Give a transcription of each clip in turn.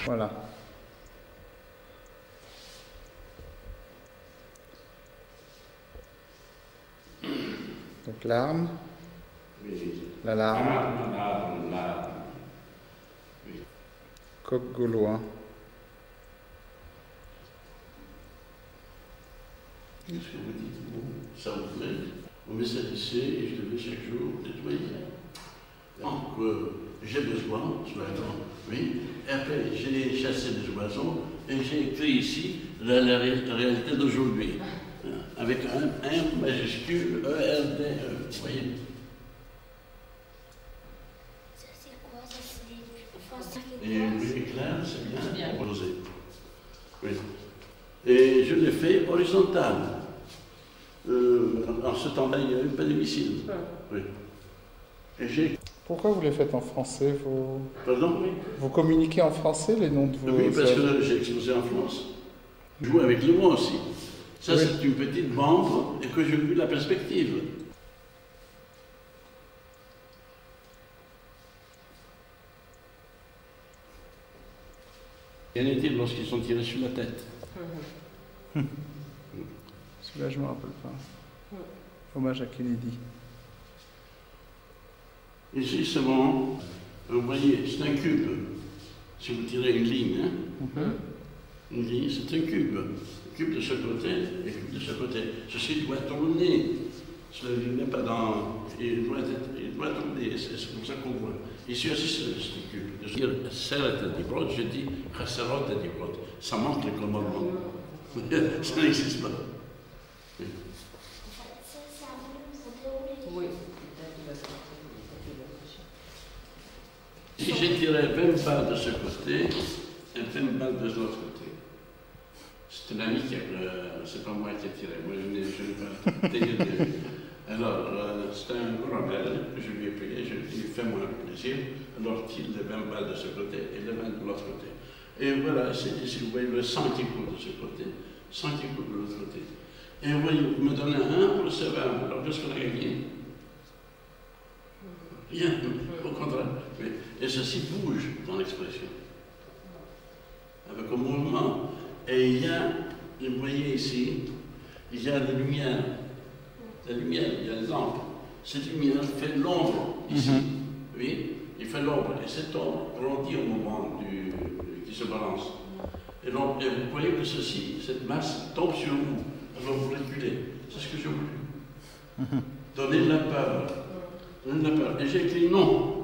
Voilà. Donc l'arme, l'alarme, coq gaulois. Qu'est-ce que vous dites, vous? Ça vous plaît? On met ça ici et je devais chaque jour nettoyer. Donc, j'ai besoin, oui. Et après, j'ai chassé des oiseaux et j'ai écrit ici la réalité d'aujourd'hui. Avec un M majuscule, E-R-D-E. Vous voyez? Ça, c'est quoi? Ça, c'est des français. Et oui, clair, c'est bien. Rosé. Oui. Et je l'ai fait horizontal. En ce temps-là, il n'y avait pas de missile. Oui. Et j'ai... Pourquoi vous les faites en français Pardon? Vous communiquez en français les noms de vos... Oui, parce que j'ai exposé en France. Je joue avec les mots aussi. Ça, oui. C'est une petite bande et que j'ai vu la perspective. Qu'en est-il lorsqu'ils sont tirés sur la tête? Celui-là, je ne me rappelle pas. Hommage à Kennedy. Ici, c'est bon. Vous voyez, c'est un cube. Si vous tirez une ligne, hein? Une ligne, c'est un cube. Cube de ce côté et cube de ce côté. Ceci doit tourner. Cela n'est pas dans... Il doit tourner, c'est comme ça qu'on voit. Ici aussi, c'est le cube. Je dis, serrette di brod, je dis, serrotte di brod. Ça manque le commandement. Ça n'existe pas. Oui. Oui. Si j'ai tiré 20 balles de ce côté et 20 balles de l'autre côté, c'est un ami qui a... c'est pas moi qui ai tiré, moi je n'ai pas tiré. Alors, c'est un rebelle que je lui ai payé, je lui ai dit, fais-moi un plaisir, alors tire les 20 balles de ce côté et les 20 de l'autre côté. Et voilà, c'est ici, vous voyez le sang qui coule de ce côté, 100 qui coule de l'autre côté. Et vous voyez, vous me donnez un pour le CV1, alors qu'est-ce qu'on a gagné? Rien, au contraire. Et ceci bouge dans l'expression, avec un mouvement. Et il y a, vous voyez ici, il y a la lumière. La lumière, il y a les lampes. Cette lumière fait l'ombre ici. Oui, il fait l'ombre. Et cette ombre grandit au moment qui se balance. Et donc, vous voyez que ceci, cette masse tombe sur vous. Alors vous reculez. C'est ce que j'ai voulu. Donner de la peur. Donner de la peur. Et j'ai écrit non.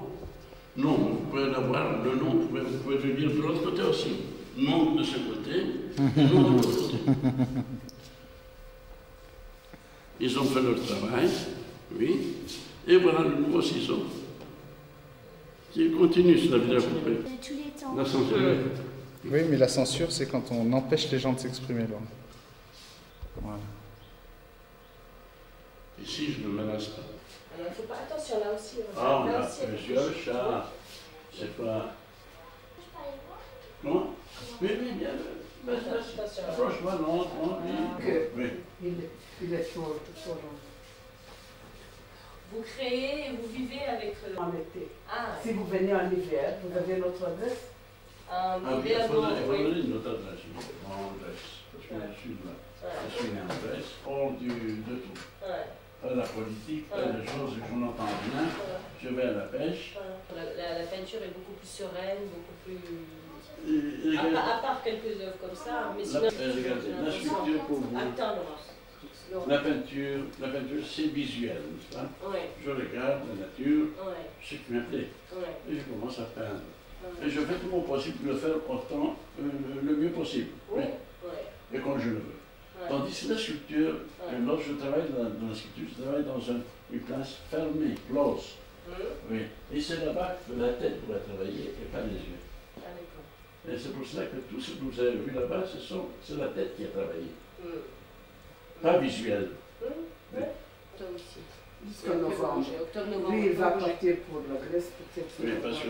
Non, vous pouvez l'avoir, le nom, vous pouvez le dire de l'autre côté aussi. Non de ce côté, et non de l'autre côté. Ils ont fait leur travail, oui, et voilà le nouveau ciseau qui continue sur la vidéo coupée. Tous les temps. La censure. Oui, mais la censure, c'est quand on empêche les gens de s'exprimer. Voilà. Ici, je ne me menace pas. Alors, il ne faut pas... Attention, là aussi. Ah, là on a aussi, plusieurs chats. C'est pas... Comment? Oui, oui, bien. Attention. Approche-moi, non, oui. Il est chaud, tout Vous créez et vous vivez avec le... en été. Ah, Si vous venez en hiver, vous avez notre adresse. un Ah oui, il hiver, faut donc, donner notre adresse, mon adresse. Parce que je suis là. Je suis né en Grèce, hors de tout. Pas la politique, pas des choses que je n'entends rien. Je vais à la pêche. La peinture est beaucoup plus sereine, beaucoup plus... À Regardez, part quelques œuvres comme ça, mais sinon... regardez, la sculpture pour vous. Attends, Laurence. La peinture, c'est visuel, n'est-ce pas? Oui. Je regarde la nature, Oui. ce qui me plaît, Oui. et je commence à peindre. Et je fais tout mon possible pour le faire autant, le mieux possible, Oui. et comme je le veux. Tandis que la sculpture, lorsque je travaille dans la sculpture, je travaille dans une place fermée, close. Oui. Et c'est là-bas que la tête doit travailler et pas les yeux. Ah, d'accord. Et c'est pour cela que tout ce que vous avez vu là-bas, c'est la tête qui a travaillé. Pas visuel. Toi aussi. Jusqu'en novembre. Octobre-novembre. Lui, il va partir pour la Grèce, peut-être. Oui, parce que